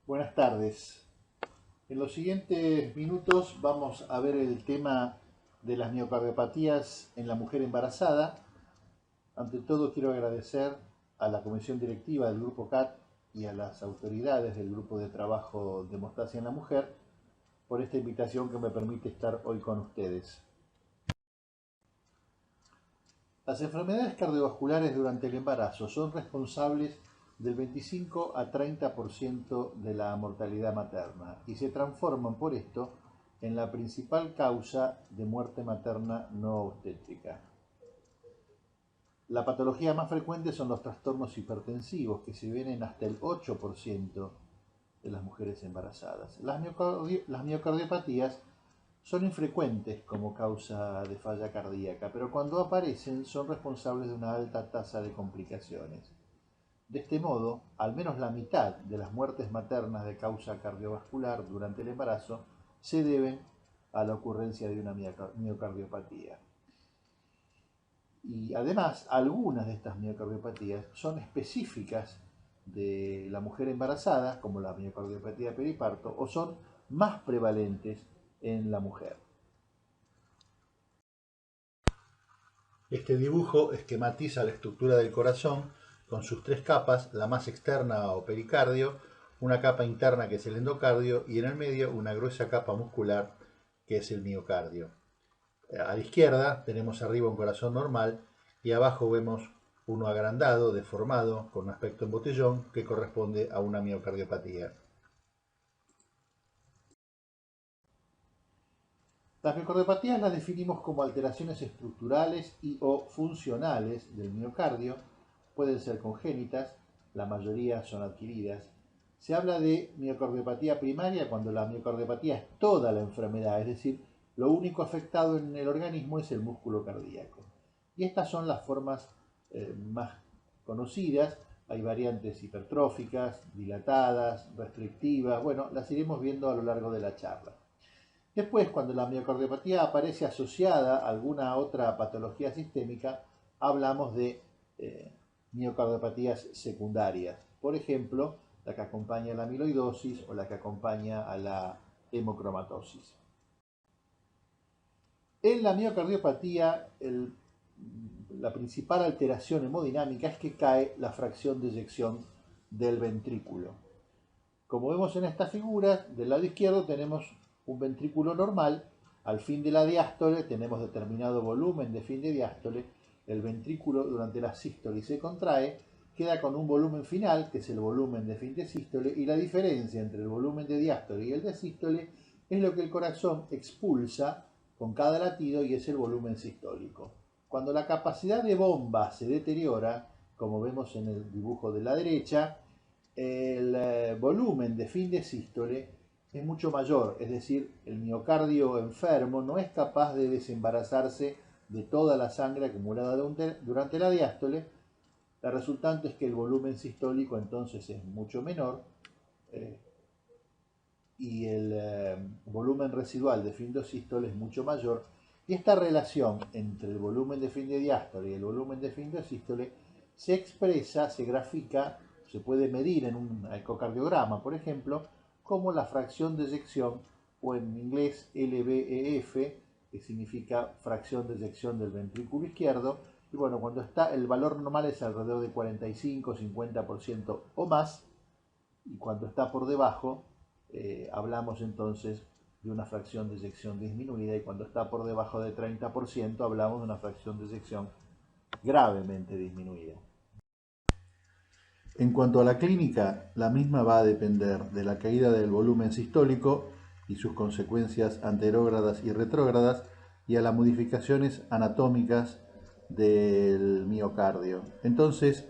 Buenas tardes. En los siguientes minutos vamos a ver el tema de las miocardiopatías en la mujer embarazada. Ante todo quiero agradecer a la comisión directiva del Grupo CAT y a las autoridades del Grupo de Trabajo de Hemostasia en la Mujer por esta invitación que me permite estar hoy con ustedes. Las enfermedades cardiovasculares durante el embarazo son responsables del 25 a 30% de la mortalidad materna y se transforman por esto en la principal causa de muerte materna no obstétrica. La patología más frecuente son los trastornos hipertensivos, que se ven en hasta el 8% de las mujeres embarazadas. Las miocardiopatías son infrecuentes como causa de falla cardíaca, pero cuando aparecen son responsables de una alta tasa de complicaciones. De este modo, al menos la mitad de las muertes maternas de causa cardiovascular durante el embarazo se deben a la ocurrencia de una miocardiopatía. Y además, algunas de estas miocardiopatías son específicas de la mujer embarazada, como la miocardiopatía periparto, o son más prevalentes en la mujer. Este dibujo esquematiza la estructura del corazón con sus tres capas, la más externa o pericardio, una capa interna que es el endocardio y en el medio una gruesa capa muscular que es el miocardio. A la izquierda tenemos arriba un corazón normal y abajo vemos uno agrandado, deformado, con un aspecto en botellón que corresponde a una miocardiopatía. Las miocardiopatías las definimos como alteraciones estructurales y o funcionales del miocardio. Pueden ser congénitas, la mayoría son adquiridas. Se habla de miocardiopatía primaria cuando la miocardiopatía es toda la enfermedad, es decir, lo único afectado en el organismo es el músculo cardíaco. Y estas son las formas más conocidas. Hay variantes hipertróficas, dilatadas, restrictivas. Bueno, las iremos viendo a lo largo de la charla. Después, cuando la miocardiopatía aparece asociada a alguna otra patología sistémica, hablamos de miocardiopatías secundarias. Por ejemplo, la que acompaña a la amiloidosis o la que acompaña a la hemocromatosis. En la miocardiopatía, la principal alteración hemodinámica es que cae la fracción de eyección del ventrículo. Como vemos en esta figura, del lado izquierdo tenemos un ventrículo normal, al fin de la diástole tenemos determinado volumen de fin de diástole, el ventrículo durante la sístole se contrae, queda con un volumen final, que es el volumen de fin de sístole, y la diferencia entre el volumen de diástole y el de sístole es lo que el corazón expulsa con cada latido y es el volumen sistólico. Cuando la capacidad de bomba se deteriora, como vemos en el dibujo de la derecha, el volumen de fin de sístole es mucho mayor, es decir, el miocardio enfermo no es capaz de desembarazarse de toda la sangre acumulada durante la diástole. La resultante es que el volumen sistólico entonces es mucho menor y el volumen residual de fin de sístole es mucho mayor. Y esta relación entre el volumen de fin de diástole y el volumen de fin de sístole se expresa, se grafica, se puede medir en un ecocardiograma, por ejemplo, como la fracción de eyección, o en inglés LVEF, que significa fracción de eyección del ventrículo izquierdo. Y bueno, cuando está, el valor normal es alrededor de 45-50% o más, y cuando está por debajo, hablamos entonces de una fracción de eyección disminuida, y cuando está por debajo de 30% hablamos de una fracción de eyección gravemente disminuida. En cuanto a la clínica, la misma va a depender de la caída del volumen sistólico y sus consecuencias anterógradas y retrógradas, y a las modificaciones anatómicas del miocardio. Entonces,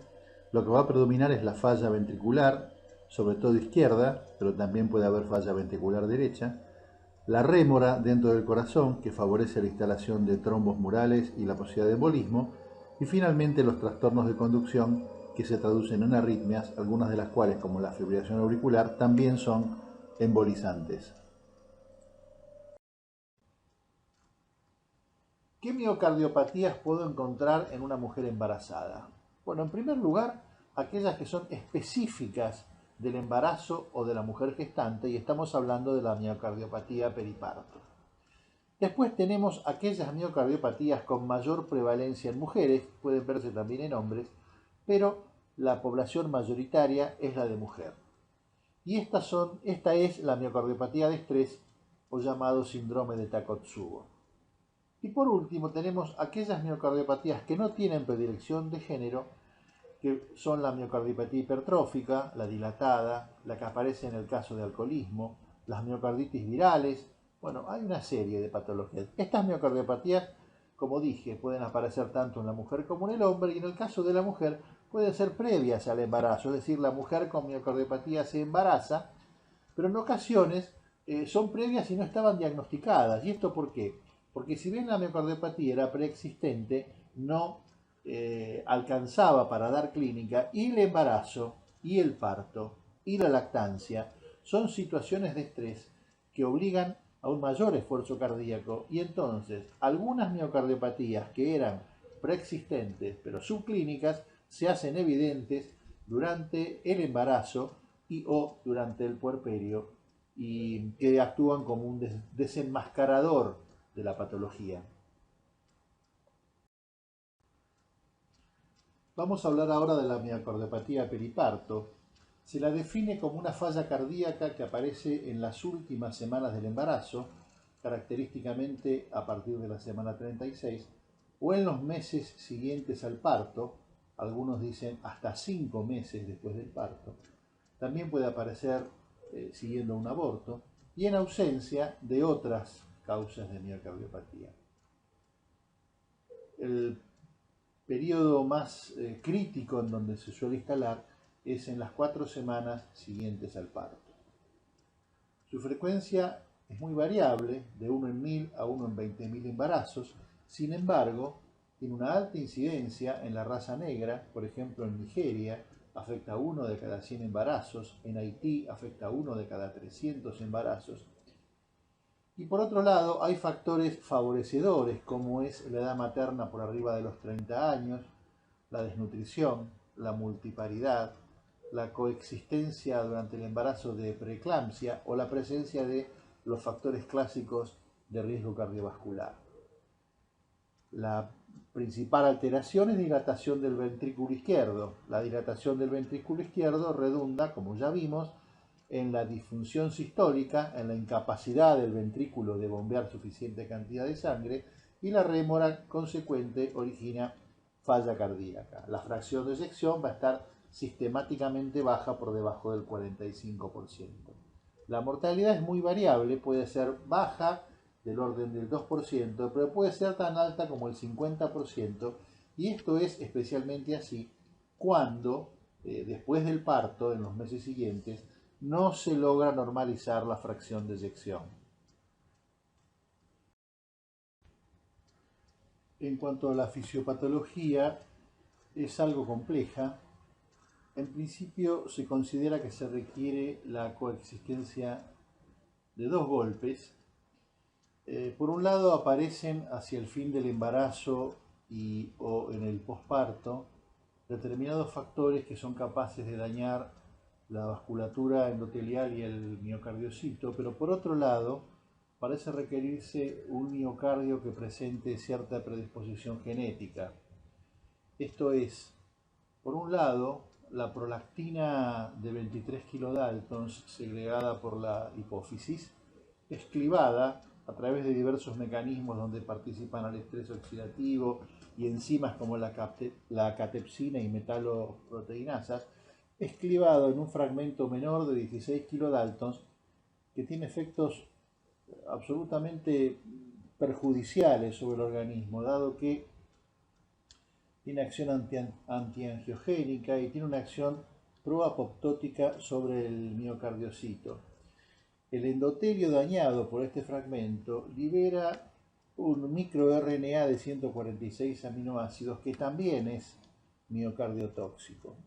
lo que va a predominar es la falla ventricular, sobre todo izquierda, pero también puede haber falla ventricular derecha, la rémora dentro del corazón, que favorece la instalación de trombos murales y la posibilidad de embolismo, y finalmente los trastornos de conducción, que se traducen en arritmias, algunas de las cuales, como la fibrilación auricular, también son embolizantes. ¿Qué miocardiopatías puedo encontrar en una mujer embarazada? Bueno, en primer lugar, aquellas que son específicas del embarazo o de la mujer gestante, y estamos hablando de la miocardiopatía periparto. Después tenemos aquellas miocardiopatías con mayor prevalencia en mujeres, pueden verse también en hombres, pero la población mayoritaria es la de mujer. Y esta es la miocardiopatía de estrés o llamado síndrome de Takotsubo. Y por último tenemos aquellas miocardiopatías que no tienen predilección de género, que son la miocardiopatía hipertrófica, la dilatada, la que aparece en el caso de alcoholismo, las miocarditis virales. Bueno, hay una serie de patologías. Estas miocardiopatías, como dije, pueden aparecer tanto en la mujer como en el hombre, y en el caso de la mujer pueden ser previas al embarazo, es decir, la mujer con miocardiopatía se embaraza, pero en ocasiones son previas y no estaban diagnosticadas. ¿Y esto por qué? Porque si bien la miocardiopatía era preexistente, no alcanzaba para dar clínica, y el embarazo, y el parto, y la lactancia son situaciones de estrés que obligan a un mayor esfuerzo cardíaco, y entonces algunas miocardiopatías que eran preexistentes pero subclínicas se hacen evidentes durante el embarazo y o durante el puerperio, y que actúan como un desenmascarador de la patología. Vamos a hablar ahora de la miocardiopatía periparto. Se la define como una falla cardíaca que aparece en las últimas semanas del embarazo, característicamente a partir de la semana 36, o en los meses siguientes al parto, algunos dicen hasta 5 meses después del parto. También puede aparecer siguiendo un aborto, y en ausencia de otras causas de miocardiopatía. El periodo más crítico en donde se suele instalar es en las 4 semanas siguientes al parto. Su frecuencia es muy variable, de 1 en 1000 a 1 en 20.000 embarazos. Sin embargo, tiene una alta incidencia en la raza negra. Por ejemplo, en Nigeria afecta a 1 de cada 100 embarazos, en Haití afecta a 1 de cada 300 embarazos. Y por otro lado, hay factores favorecedores, como es la edad materna por arriba de los 30 años, la desnutrición, la multiparidad, la coexistencia durante el embarazo de preeclampsia o la presencia de los factores clásicos de riesgo cardiovascular. La principal alteración es dilatación del ventrículo izquierdo. La dilatación del ventrículo izquierdo redunda, como ya vimos, en la disfunción sistólica, en la incapacidad del ventrículo de bombear suficiente cantidad de sangre, y la rémora consecuente origina falla cardíaca. La fracción de eyección va a estar sistemáticamente baja por debajo del 45%. La mortalidad es muy variable, puede ser baja del orden del 2%, pero puede ser tan alta como el 50%, y esto es especialmente así cuando, después del parto, en los meses siguientes, no se logra normalizar la fracción de eyección. En cuanto a la fisiopatología, es algo compleja. En principio se considera que se requiere la coexistencia de 2 golpes. Por un lado aparecen hacia el fin del embarazo o en el posparto determinados factores que son capaces de dañar la vasculatura endotelial y el miocardiocito, pero por otro lado parece requerirse un miocardio que presente cierta predisposición genética. Esto es, por un lado, la prolactina de 23 kilodaltons segregada por la hipófisis es clivada a través de diversos mecanismos donde participan al estrés oxidativo y enzimas como la catepsina y metaloproteinasas, es clivado en un fragmento menor de 16 kilodaltons que tiene efectos absolutamente perjudiciales sobre el organismo, dado que tiene acción antiangiogénica y tiene una acción proapoptótica sobre el miocardiocito. El endotelio dañado por este fragmento libera un microRNA de 146 aminoácidos que también es miocardiotóxico.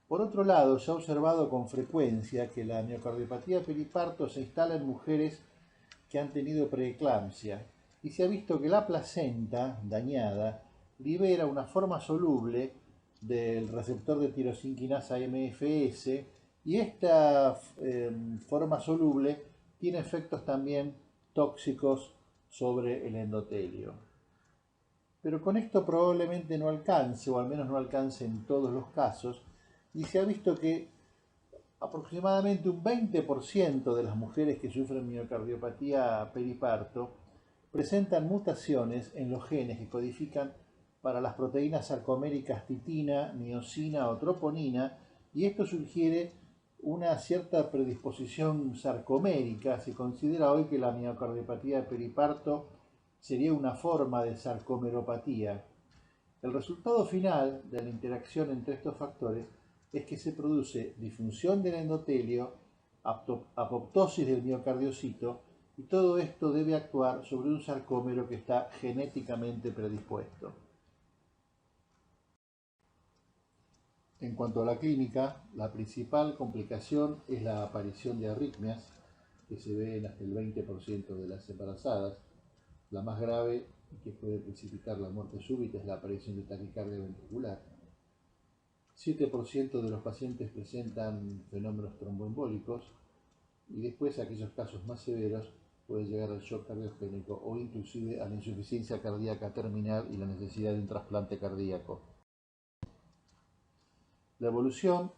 Por otro lado, se ha observado con frecuencia que la miocardiopatía periparto se instala en mujeres que han tenido preeclampsia, y se ha visto que la placenta dañada libera una forma soluble del receptor de tirosinquinasa MFS, y esta forma soluble tiene efectos también tóxicos sobre el endotelio. Pero con esto probablemente no alcance, o al menos no alcance en todos los casos, y se ha visto que aproximadamente un 20% de las mujeres que sufren miocardiopatía periparto presentan mutaciones en los genes que codifican para las proteínas sarcoméricas titina, miosina o troponina, y esto sugiere una cierta predisposición sarcomérica. Se considera hoy que la miocardiopatía periparto sería una forma de sarcomeropatía. El resultado final de la interacción entre estos factores es que se produce disfunción del endotelio, apoptosis del miocardiocito, y todo esto debe actuar sobre un sarcómero que está genéticamente predispuesto. En cuanto a la clínica, la principal complicación es la aparición de arritmias, que se ve en hasta el 20% de las embarazadas. La más grave, que puede precipitar la muerte súbita, es la aparición de taquicardia ventricular. 7% de los pacientes presentan fenómenos tromboembólicos, y después, aquellos casos más severos, puede llegar al shock cardiogénico o inclusive a la insuficiencia cardíaca terminal y la necesidad de un trasplante cardíaco. La evolución,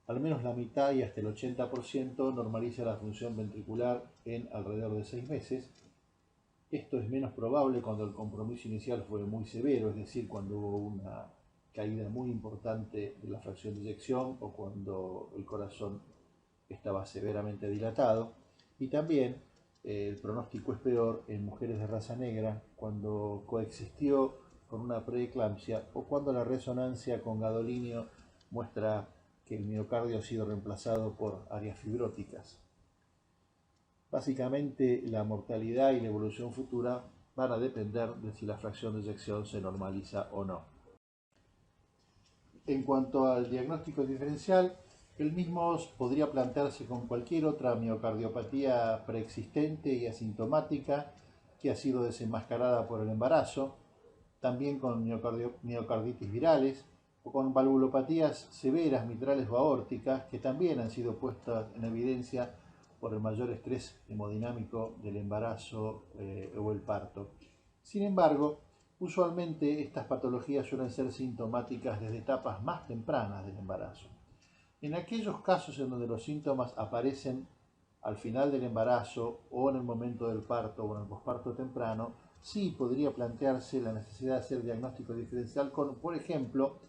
al menos la mitad y hasta el 80%, normaliza la función ventricular en alrededor de 6 meses. Esto es menos probable cuando el compromiso inicial fue muy severo, es decir, cuando hubo una caída muy importante de la fracción de eyección o cuando el corazón estaba severamente dilatado. Y también el pronóstico es peor en mujeres de raza negra cuando coexistió con una preeclampsia o cuando la resonancia con gadolinio muestra que el miocardio ha sido reemplazado por áreas fibróticas. Básicamente, la mortalidad y la evolución futura van a depender de si la fracción de eyección se normaliza o no. En cuanto al diagnóstico diferencial, el mismo podría plantearse con cualquier otra miocardiopatía preexistente y asintomática que ha sido desenmascarada por el embarazo, también con miocarditis virales o con valvulopatías severas mitrales o aórticas que también han sido puestas en evidencia por el mayor estrés hemodinámico del embarazo o el parto. Sin embargo, usualmente estas patologías suelen ser sintomáticas desde etapas más tempranas del embarazo. En aquellos casos en donde los síntomas aparecen al final del embarazo o en el momento del parto o en el posparto temprano, sí podría plantearse la necesidad de hacer diagnóstico diferencial con, por ejemplo,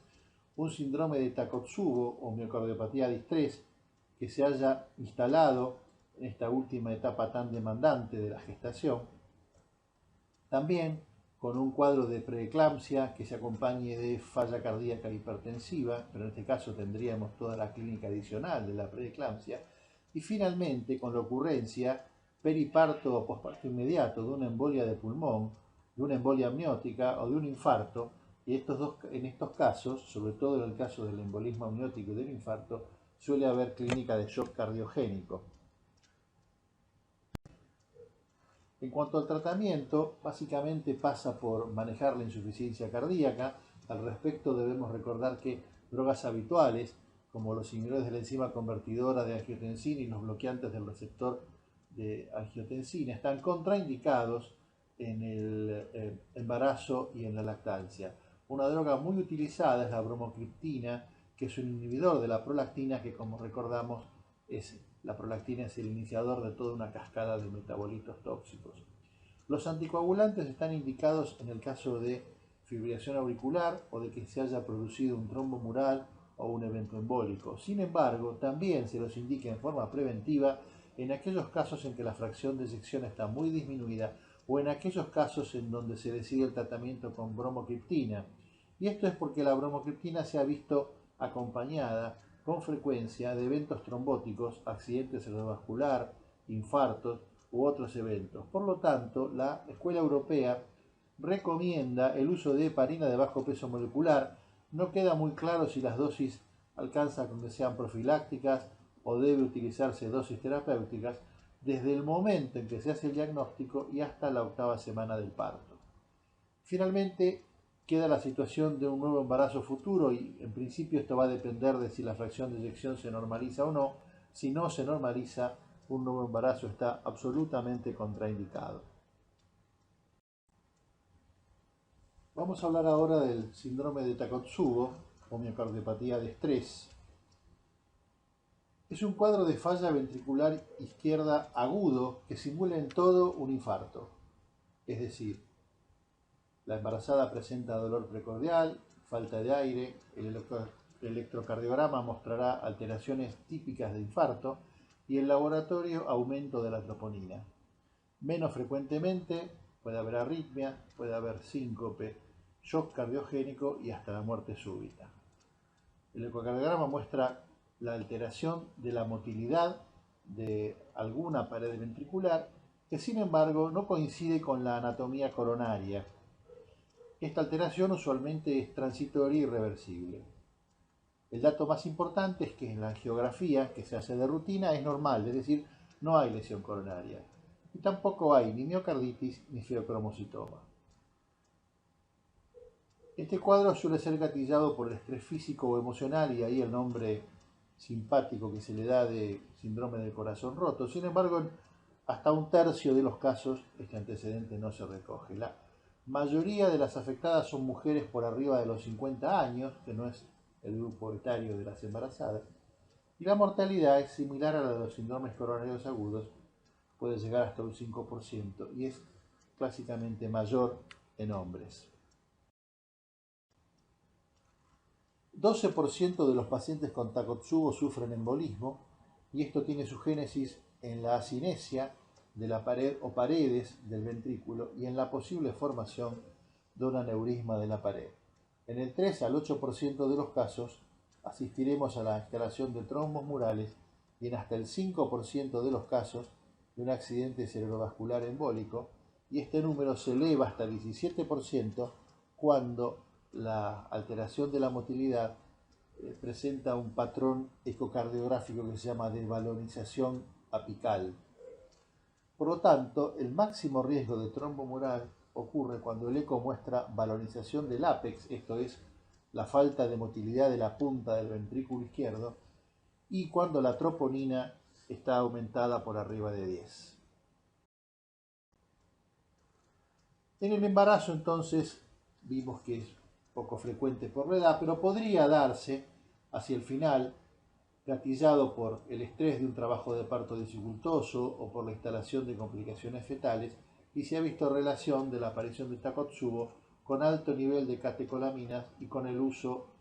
un síndrome de Takotsubo o miocardiopatía distrés que se haya instalado en esta última etapa tan demandante de la gestación. También con un cuadro de preeclampsia que se acompañe de falla cardíaca hipertensiva, pero en este caso tendríamos toda la clínica adicional de la preeclampsia. Y finalmente con la ocurrencia periparto o posparto inmediato de una embolia de pulmón, de una embolia amniótica o de un infarto. Y en estos casos, sobre todo en el caso del embolismo amniótico y del infarto, suele haber clínica de shock cardiogénico. En cuanto al tratamiento, básicamente pasa por manejar la insuficiencia cardíaca. Al respecto debemos recordar que drogas habituales, como los inhibidores de la enzima convertidora de angiotensina y los bloqueantes del receptor de angiotensina, están contraindicados en el embarazo y en la lactancia. Una droga muy utilizada es la bromocriptina, que es un inhibidor de la prolactina, que como recordamos la prolactina es el iniciador de toda una cascada de metabolitos tóxicos. Los anticoagulantes están indicados en el caso de fibrilación auricular o de que se haya producido un trombo mural o un evento embólico. Sin embargo, también se los indica en forma preventiva en aquellos casos en que la fracción de eyección está muy disminuida o en aquellos casos en donde se decide el tratamiento con bromocriptina. Y esto es porque la bromocriptina se ha visto acompañada con frecuencia de eventos trombóticos, accidentes cerebrovascular, infartos u otros eventos. Por lo tanto, la Escuela Europea recomienda el uso de heparina de bajo peso molecular. No queda muy claro si las dosis alcanzan con que sean profilácticas o debe utilizarse dosis terapéuticas desde el momento en que se hace el diagnóstico y hasta la 8ª semana del parto. Finalmente, queda la situación de un nuevo embarazo futuro y en principio esto va a depender de si la fracción de eyección se normaliza o no. Si no se normaliza, un nuevo embarazo está absolutamente contraindicado. Vamos a hablar ahora del síndrome de Takotsubo o miocardiopatía de estrés. Es un cuadro de falla ventricular izquierda agudo que simula en todo un infarto. Es decir, la embarazada presenta dolor precordial, falta de aire, el electrocardiograma mostrará alteraciones típicas de infarto y el laboratorio aumento de la troponina. Menos frecuentemente puede haber arritmia, puede haber síncope, shock cardiogénico y hasta la muerte súbita. El ecocardiograma muestra la alteración de la motilidad de alguna pared ventricular que sin embargo no coincide con la anatomía coronaria. Esta alteración usualmente es transitoria y reversible. El dato más importante es que en la angiografía que se hace de rutina es normal, es decir, no hay lesión coronaria. Y tampoco hay ni miocarditis ni feocromocitoma. Este cuadro suele ser gatillado por el estrés físico o emocional y ahí el nombre simpático que se le da de síndrome del corazón roto. Sin embargo, en hasta un tercio de los casos este antecedente no se recoge. La mayoría de las afectadas son mujeres por arriba de los 50 años, que no es el grupo etario de las embarazadas, y la mortalidad es similar a la de los síndromes coronarios agudos, puede llegar hasta un 5% y es clásicamente mayor en hombres. 12% de los pacientes con Takotsubo sufren embolismo y esto tiene su génesis en la asinesia de la pared o paredes del ventrículo y en la posible formación de un aneurisma de la pared. En el 3 al 8% de los casos asistiremos a la instalación de trombos murales y en hasta el 5% de los casos de un accidente cerebrovascular embólico, y este número se eleva hasta el 17% cuando la alteración de la motilidad presenta un patrón ecocardiográfico que se llama desvalorización apical. Por lo tanto, el máximo riesgo de trombo mural ocurre cuando el eco muestra valorización del ápex, esto es, la falta de motilidad de la punta del ventrículo izquierdo, y cuando la troponina está aumentada por arriba de 10. En el embarazo, entonces, vimos que es poco frecuente por la edad, pero podría darse hacia el final, gatillado por el estrés de un trabajo de parto dificultoso o por la instalación de complicaciones fetales, y se ha visto relación de la aparición de Takotsubo con alto nivel de catecolaminas y con el uso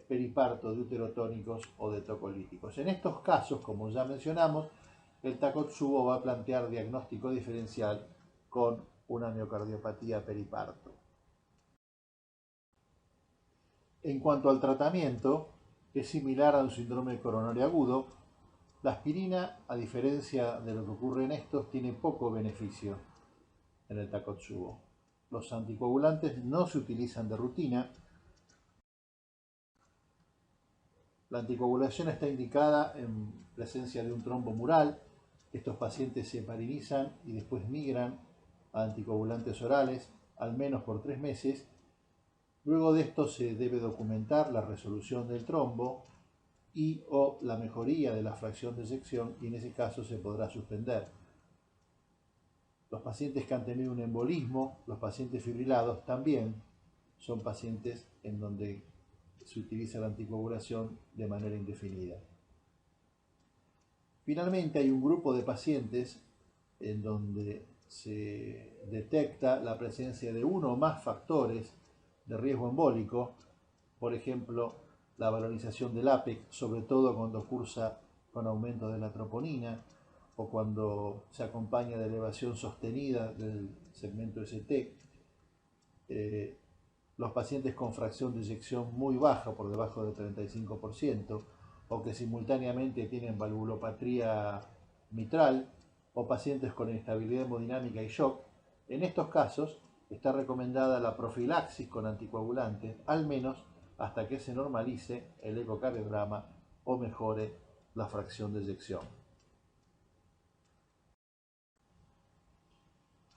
periparto de uterotónicos o de tocolíticos. En estos casos, como ya mencionamos, el Takotsubo va a plantear diagnóstico diferencial con una miocardiopatía periparto. En cuanto al tratamiento, es similar a un síndrome coronario agudo. La aspirina, a diferencia de lo que ocurre en estos, tiene poco beneficio en el Takotsubo. Los anticoagulantes no se utilizan de rutina. La anticoagulación está indicada en presencia de un trombo mural. Estos pacientes se heparinizan y después migran a anticoagulantes orales, al menos por 3 meses. Luego de esto se debe documentar la resolución del trombo y o la mejoría de la fracción de eyección, y en ese caso se podrá suspender. Los pacientes que han tenido un embolismo, los pacientes fibrilados, también son pacientes en donde se utiliza la anticoagulación de manera indefinida. Finalmente hay un grupo de pacientes en donde se detecta la presencia de uno o más factores de riesgo embólico, por ejemplo, la valorización del APEC, sobre todo cuando cursa con aumento de la troponina o cuando se acompaña de elevación sostenida del segmento ST. Los pacientes con fracción de eyección muy baja, por debajo del 35%, o que simultáneamente tienen valvulopatría mitral, o pacientes con inestabilidad hemodinámica y shock. En estos casos está recomendada la profilaxis con anticoagulantes, al menos hasta que se normalice el ecocardiograma o mejore la fracción de eyección.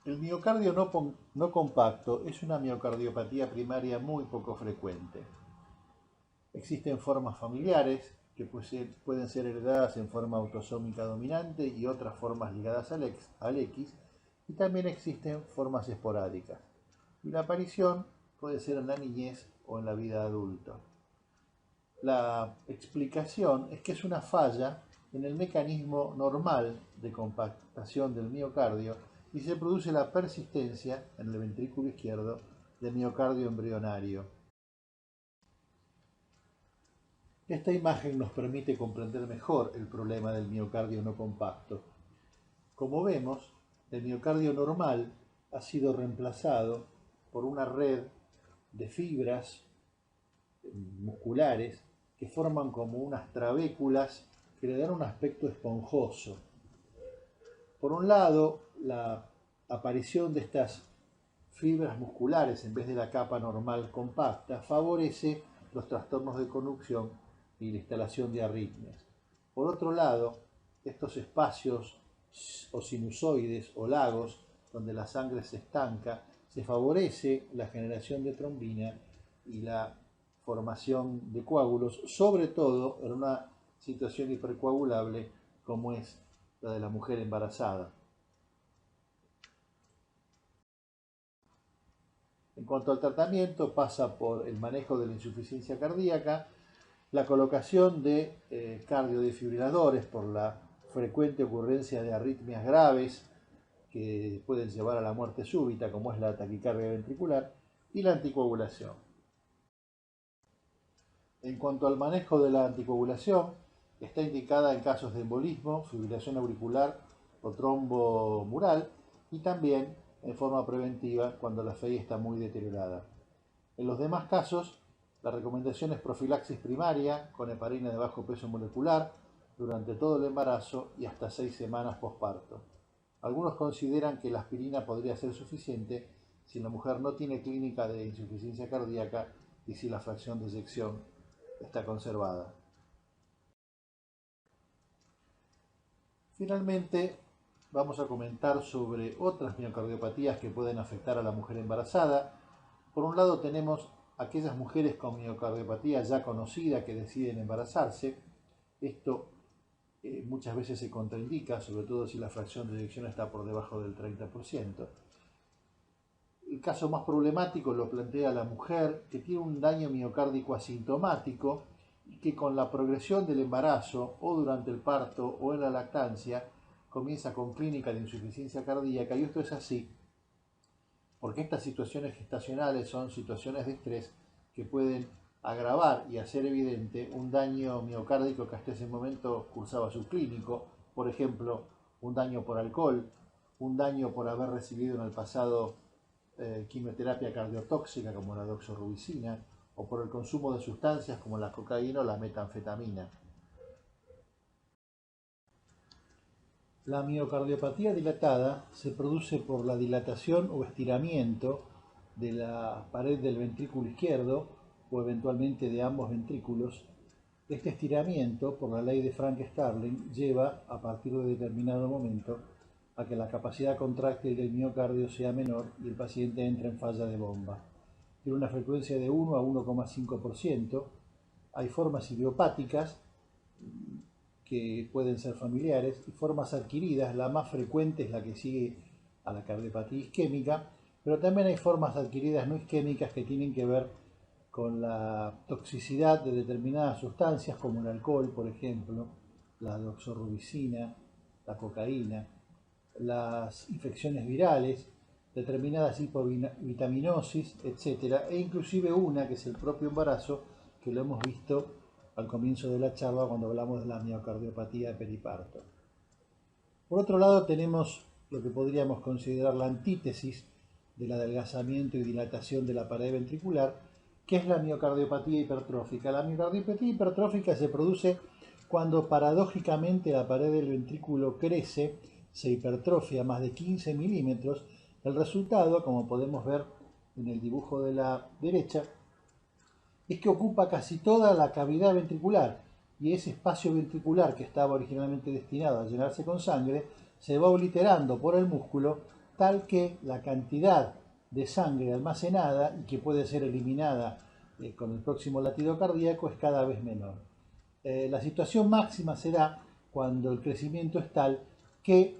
El miocardio no compacto es una miocardiopatía primaria muy poco frecuente. Existen formas familiares que pueden ser heredadas en forma autosómica dominante y otras formas ligadas al X, y también existen formas esporádicas. Y la aparición puede ser en la niñez o en la vida adulta. La explicación es que es una falla en el mecanismo normal de compactación del miocardio y se produce la persistencia en el ventrículo izquierdo de miocardio embrionario. Esta imagen nos permite comprender mejor el problema del miocardio no compacto. Como vemos, el miocardio normal ha sido reemplazado por una red de fibras musculares que forman como unas trabéculas que le dan un aspecto esponjoso. Por un lado, la aparición de estas fibras musculares en vez de la capa normal compacta favorece los trastornos de conducción y la instalación de arritmias. Por otro lado, estos espacios o sinusoides o lagos donde la sangre se estanca, se favorece la generación de trombina y la formación de coágulos, sobre todo en una situación hipercoagulable como es la de la mujer embarazada. En cuanto al tratamiento, pasa por el manejo de la insuficiencia cardíaca, la colocación de cardiodefibriladores por la frecuente ocurrencia de arritmias graves que pueden llevar a la muerte súbita, como es la taquicardia ventricular, y la anticoagulación. En cuanto al manejo de la anticoagulación, está indicada en casos de embolismo, fibrilación auricular o trombo mural, y también en forma preventiva cuando la FEI está muy deteriorada. En los demás casos, la recomendación es profilaxis primaria con heparina de bajo peso molecular durante todo el embarazo y hasta 6 semanas posparto. Algunos consideran que la aspirina podría ser suficiente si la mujer no tiene clínica de insuficiencia cardíaca y si la fracción de eyección está conservada. Finalmente, vamos a comentar sobre otras miocardiopatías que pueden afectar a la mujer embarazada. Por un lado tenemos aquellas mujeres con miocardiopatía ya conocida que deciden embarazarse. Esto muchas veces se contraindica, sobre todo si la fracción de eyección está por debajo del 30%. El caso más problemático lo plantea la mujer que tiene un daño miocárdico asintomático y que con la progresión del embarazo o durante el parto o en la lactancia comienza con clínica de insuficiencia cardíaca, y esto es así porque estas situaciones gestacionales son situaciones de estrés que pueden agravar y hacer evidente un daño miocárdico que hasta ese momento cursaba subclínico, por ejemplo, un daño por alcohol, un daño por haber recibido en el pasado quimioterapia cardiotóxica como la doxorubicina, o por el consumo de sustancias como la cocaína o la metanfetamina. La miocardiopatía dilatada se produce por la dilatación o estiramiento de la pared del ventrículo izquierdo o eventualmente de ambos ventrículos. Este estiramiento, por la ley de Frank-Starling, lleva, a partir de determinado momento, a que la capacidad contráctil del miocardio sea menor y el paciente entra en falla de bomba. Tiene una frecuencia de 1 a 1,5%. Hay formas idiopáticas que pueden ser familiares y formas adquiridas. La más frecuente es la que sigue a la cardiopatía isquémica, pero también hay formas adquiridas no isquémicas que tienen que ver con la toxicidad de determinadas sustancias como el alcohol, por ejemplo, la doxorubicina, la cocaína, las infecciones virales, determinadas hipovitaminosis, etc. E inclusive una que es el propio embarazo, que lo hemos visto al comienzo de la charla cuando hablamos de la miocardiopatía de periparto. Por otro lado tenemos lo que podríamos considerar la antítesis del adelgazamiento y dilatación de la pared ventricular, que es la miocardiopatía hipertrófica. La miocardiopatía hipertrófica se produce cuando paradójicamente la pared del ventrículo crece, se hipertrofia más de 15 milímetros. El resultado, como podemos ver en el dibujo de la derecha, es que ocupa casi toda la cavidad ventricular, y ese espacio ventricular que estaba originalmente destinado a llenarse con sangre se va obliterando por el músculo tal que la cantidad de sangre almacenada y que puede ser eliminada con el próximo latido cardíaco es cada vez menor. La situación máxima será cuando el crecimiento es tal que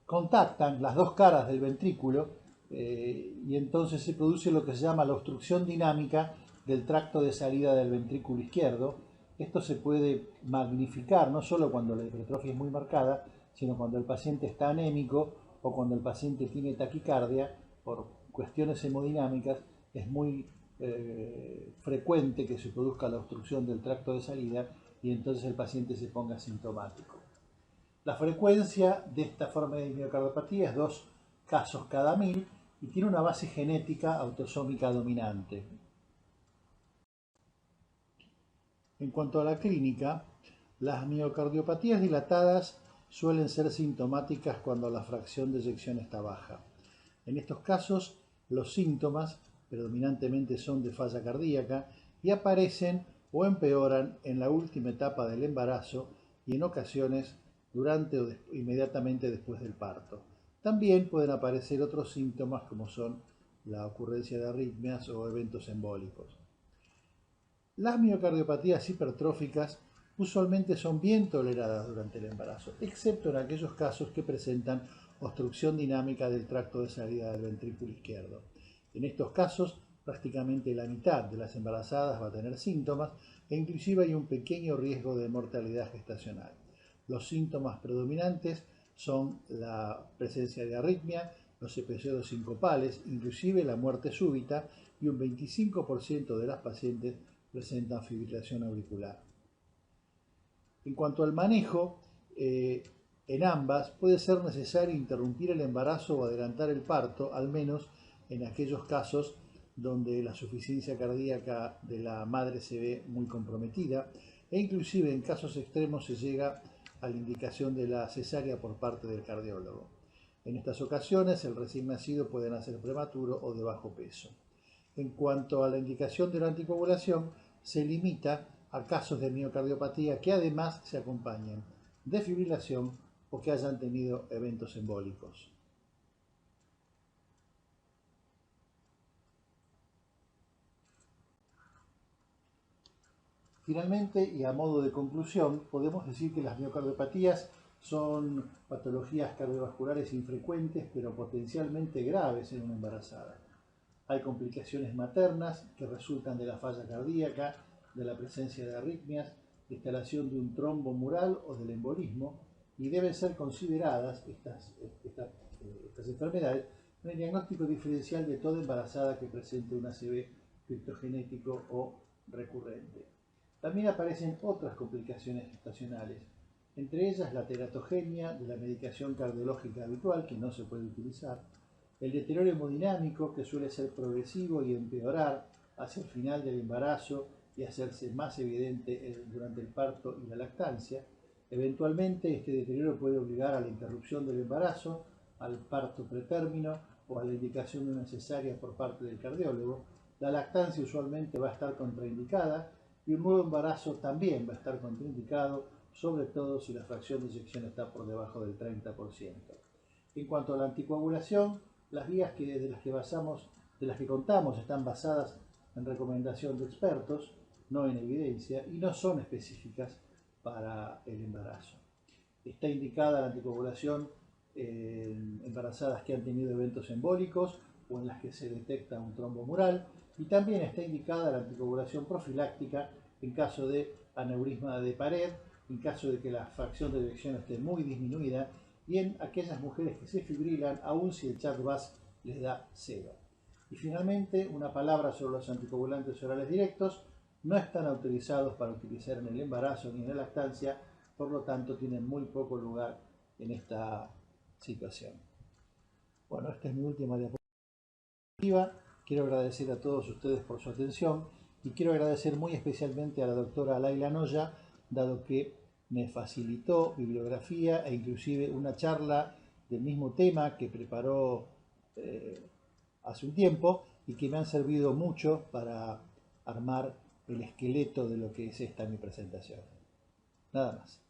contactan las dos caras del ventrículo y entonces se produce lo que se llama la obstrucción dinámica del tracto de salida del ventrículo izquierdo. Esto se puede magnificar no solo cuando la hipertrofia es muy marcada, sino cuando el paciente está anémico o cuando el paciente tiene taquicardia. Por cuestiones hemodinámicas es muy frecuente que se produzca la obstrucción del tracto de salida y entonces el paciente se ponga sintomático. La frecuencia de esta forma de miocardiopatía es 2 casos cada 1000 y tiene una base genética autosómica dominante. En cuanto a la clínica, las miocardiopatías dilatadas suelen ser sintomáticas cuando la fracción de eyección está baja. En estos casos, los síntomas predominantemente son de falla cardíaca y aparecen o empeoran en la última etapa del embarazo y en ocasiones durante o inmediatamente después del parto. También pueden aparecer otros síntomas como son la ocurrencia de arritmias o eventos embólicos. Las miocardiopatías hipertróficas usualmente son bien toleradas durante el embarazo, excepto en aquellos casos que presentan obstrucción dinámica del tracto de salida del ventrículo izquierdo. En estos casos, prácticamente la mitad de las embarazadas va a tener síntomas e inclusive hay un pequeño riesgo de mortalidad gestacional. Los síntomas predominantes son la presencia de arritmia, los episodios sincopales, inclusive la muerte súbita, y un 25% de las pacientes presentan fibrilación auricular. En cuanto al manejo, en ambas puede ser necesario interrumpir el embarazo o adelantar el parto, al menos en aquellos casos donde la suficiencia cardíaca de la madre se ve muy comprometida e inclusive en casos extremos se llega a la indicación de la cesárea por parte del cardiólogo. En estas ocasiones el recién nacido puede nacer prematuro o de bajo peso. En cuanto a la indicación de la anticoagulación, se limita a casos de miocardiopatía que además se acompañen de fibrilación o que hayan tenido eventos embólicos. Finalmente, y a modo de conclusión, podemos decir que las miocardiopatías son patologías cardiovasculares infrecuentes pero potencialmente graves en una embarazada. Hay complicaciones maternas que resultan de la falla cardíaca, de la presencia de arritmias, de instalación de un trombo mural o del embolismo, y deben ser consideradas estas enfermedades en el diagnóstico diferencial de toda embarazada que presente un ACV criptogenético o recurrente. También aparecen otras complicaciones gestacionales, entre ellas la teratogenia de la medicación cardiológica habitual que no se puede utilizar, el deterioro hemodinámico que suele ser progresivo y empeorar hacia el final del embarazo y hacerse más evidente durante el parto y la lactancia. Eventualmente este deterioro puede obligar a la interrupción del embarazo, al parto pretérmino o a la indicación de una cesárea por parte del cardiólogo. La lactancia usualmente va a estar contraindicada y un nuevo embarazo también va a estar contraindicado, sobre todo si la fracción de eyección está por debajo del 30%. En cuanto a la anticoagulación, las guías de las que contamos están basadas en recomendación de expertos, no en evidencia, y no son específicas para el embarazo. Está indicada la anticoagulación en embarazadas que han tenido eventos embólicos o en las que se detecta un trombo mural, y también está indicada la anticoagulación profiláctica en caso de aneurisma de pared, en caso de que la fracción de eyección esté muy disminuida y en aquellas mujeres que se fibrilan aun si el CHA2DS les da 0. Y finalmente, una palabra sobre los anticoagulantes orales directos. No están autorizados para utilizar en el embarazo ni en la lactancia, por lo tanto tienen muy poco lugar en esta situación. Bueno, esta es mi última diapositiva. Quiero agradecer a todos ustedes por su atención y quiero agradecer muy especialmente a la doctora Laila Noya, dado que me facilitó bibliografía e inclusive una charla del mismo tema que preparó hace un tiempo y que me han servido mucho para armar el esqueleto de lo que es esta mi presentación. Nada más.